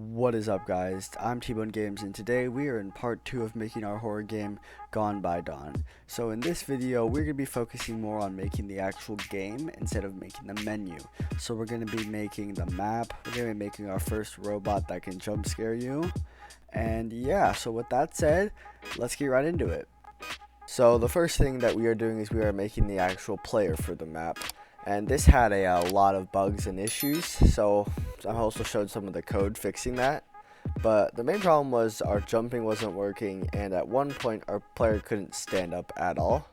What is up, guys? I'm T-Bone Games, and today we are in part 2 of making our horror game Gone by Dawn. So in this video we're going to be focusing more on making the actual game instead of making the menu. So we're going to be making the map, we're going to be making our first robot that can jump scare you, and yeah, so with that said, let's get right into it. So the first thing that we are doing is we are making the actual player for the map. And this had a lot of bugs and issues, so I also showed some of the code fixing that. But the main problem was our jumping wasn't working, and at one point our player couldn't stand up at all.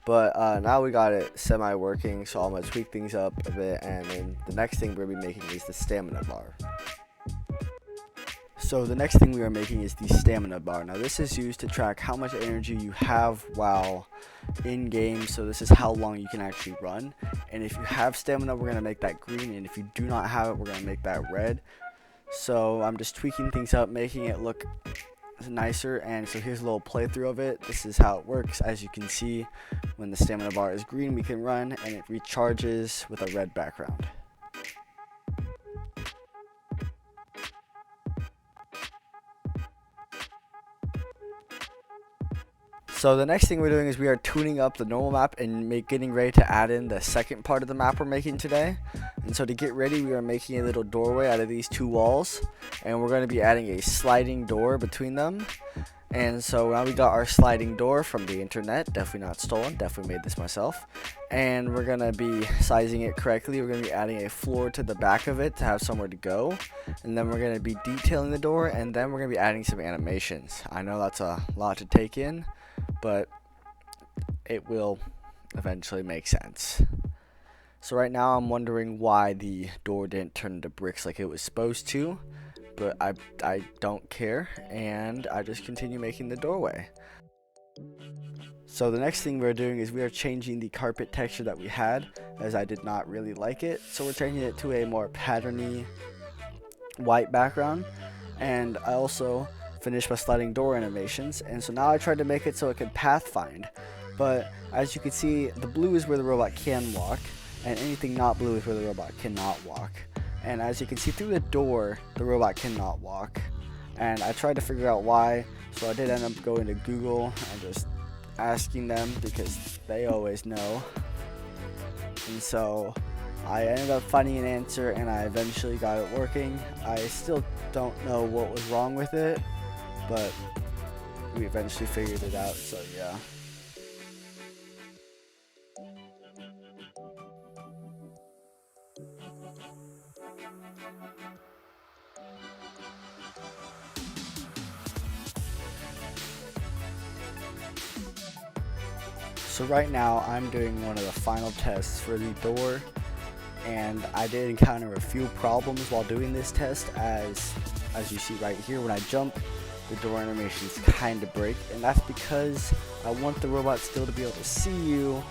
But now we got it semi-working, so I'm going to tweak things up a bit, and then the next thing we're going to be making is the stamina bar. So the next thing we are making is the stamina bar. Now this is used to track how much energy you have while in game, so this is how long you can actually run. And if you have stamina, we're going to make that green, and if you do not have it, we're going to make that red. So I'm just tweaking things up, making it look nicer, and so here's a little playthrough of it. This is how it works. As you can see, when the stamina bar is green, we can run, and it recharges with a red background. So the next thing we're doing is we are tuning up the normal map and getting ready to add in the second part of the map we're making today. And so to get ready, we are making a little doorway out of these two walls, and we're going to be adding a sliding door between them. And so now we got our sliding door from the internet, definitely not stolen, definitely made this myself. And we're going to be sizing it correctly. We're going to be adding a floor to the back of it to have somewhere to go. And then we're going to be detailing the door, and then we're going to be adding some animations. I know that's a lot to take in, but it will eventually make sense. So right now I'm wondering why the door didn't turn into bricks like it was supposed to, but I don't care, and I just continue making the doorway. So the next thing we're doing is we are changing the carpet texture that we had, as I did not really like it, so we're changing it to a more patterny white background. And I also finished my sliding door animations, and so now I tried to make it so it could pathfind, but as you can see, the blue is where the robot can walk, and anything not blue is where the robot cannot walk. And as you can see through the door, the robot cannot walk, and I tried to figure out why, so I did end up going to Google and just asking them because they always know. And so I ended up finding an answer, and I eventually got it working. I still don't know what was wrong with it, but we eventually figured it out, so yeah. So right now I'm doing one of the final tests for the door, and I did encounter a few problems while doing this test. As you see right here, when I jump, the door animations kind of break, and that's because I want the robot still to be able to see you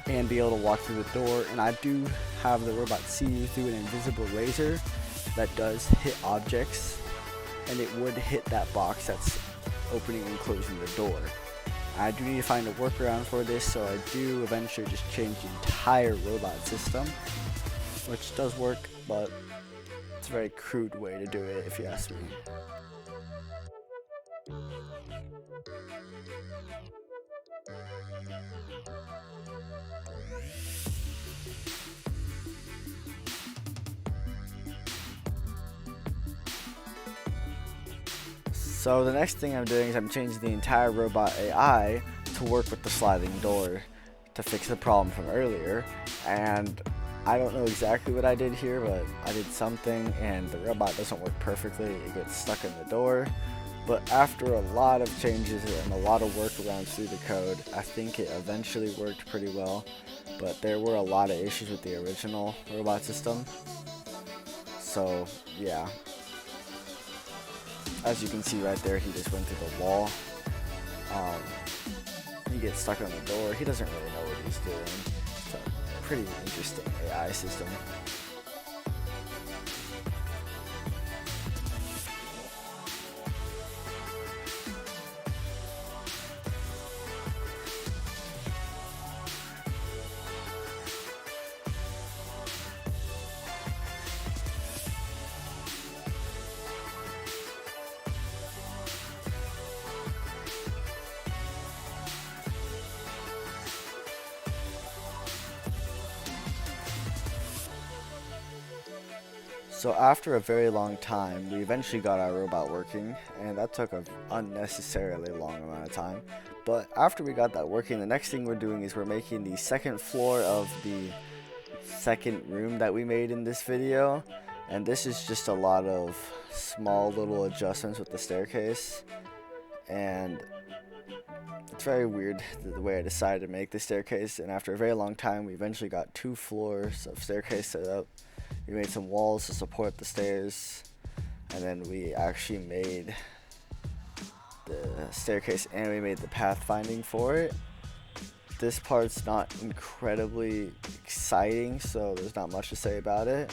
and be able to walk through the door, and I do have the robot see you through an invisible laser that does hit objects, and it would hit that box that's opening and closing the door. I do need to find a workaround for this, so I do eventually just change the entire robot system, which does work, but it's a very crude way to do it if you ask me. So the next thing I'm doing is I'm changing the entire robot AI to work with the sliding door to fix the problem from earlier, and I don't know exactly what I did here, but I did something, and the robot doesn't work perfectly. It gets stuck in the door, but after a lot of changes and a lot of workarounds through the code, I think it eventually worked pretty well, but there were a lot of issues with the original robot system, so yeah. As you can see right there, he just went through the wall. He gets stuck on the door. He doesn't really know what he's doing. It's a pretty interesting AI system. So after a very long time, we eventually got our robot working, and that took an unnecessarily long amount of time. But after we got that working, the next thing we're doing is we're making the second floor of the second room that we made in this video. And this is just a lot of small little adjustments with the staircase. And it's very weird the way I decided to make the staircase. And after a very long time, we eventually got 2 floors of staircase set up. We made some walls to support the stairs, and then we actually made the staircase and we made the pathfinding for it. This part's not incredibly exciting, so there's not much to say about it.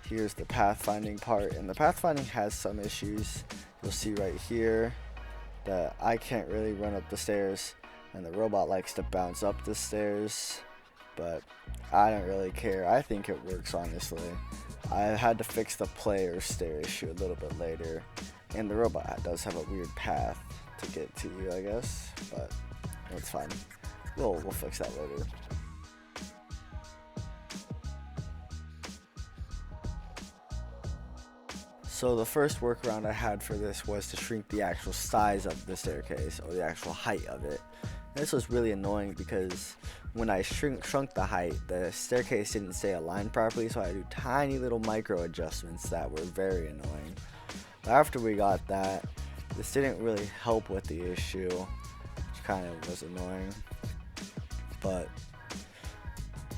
Here's the pathfinding part, and the pathfinding has some issues. You'll see right here that I can't really run up the stairs, and the robot likes to bounce up the stairs, but I don't really care. I think it works, honestly. I had to fix the player stair issue a little bit later, and the robot does have a weird path to get to you, I guess, but it's fine. We'll fix that later. So the first workaround I had for this was to shrink the actual size of the staircase, or the actual height of it. This was really annoying because when I shrunk the height, the staircase didn't stay aligned properly, so I had to do tiny little micro adjustments that were very annoying. After we got that, this didn't really help with the issue, which kind of was annoying, but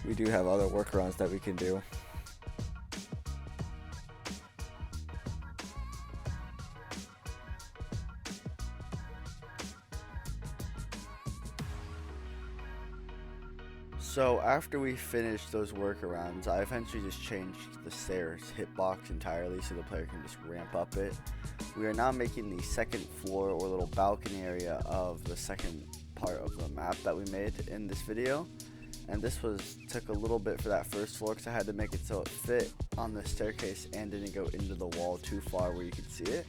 we do have other workarounds that we can do. So after we finished those workarounds, I eventually just changed the stairs hitbox entirely so the player can just ramp up it. We are now making the second floor or little balcony area of the second part of the map that we made in this video. And this took a little bit for that first floor because I had to make it so it fit on the staircase and didn't go into the wall too far where you could see it.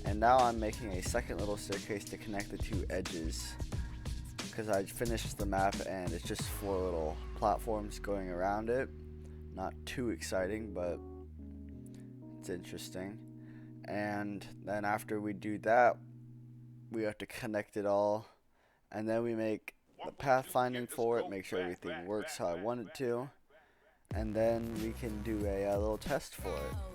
And now I'm making a second little staircase to connect the 2 edges, because I finished the map and it's just 4 little platforms going around it. Not too exciting, but it's interesting. And then after we do that, we have to connect it all, and then we make the pathfinding for it, make sure everything works how I want it to, and then we can do a little test for it.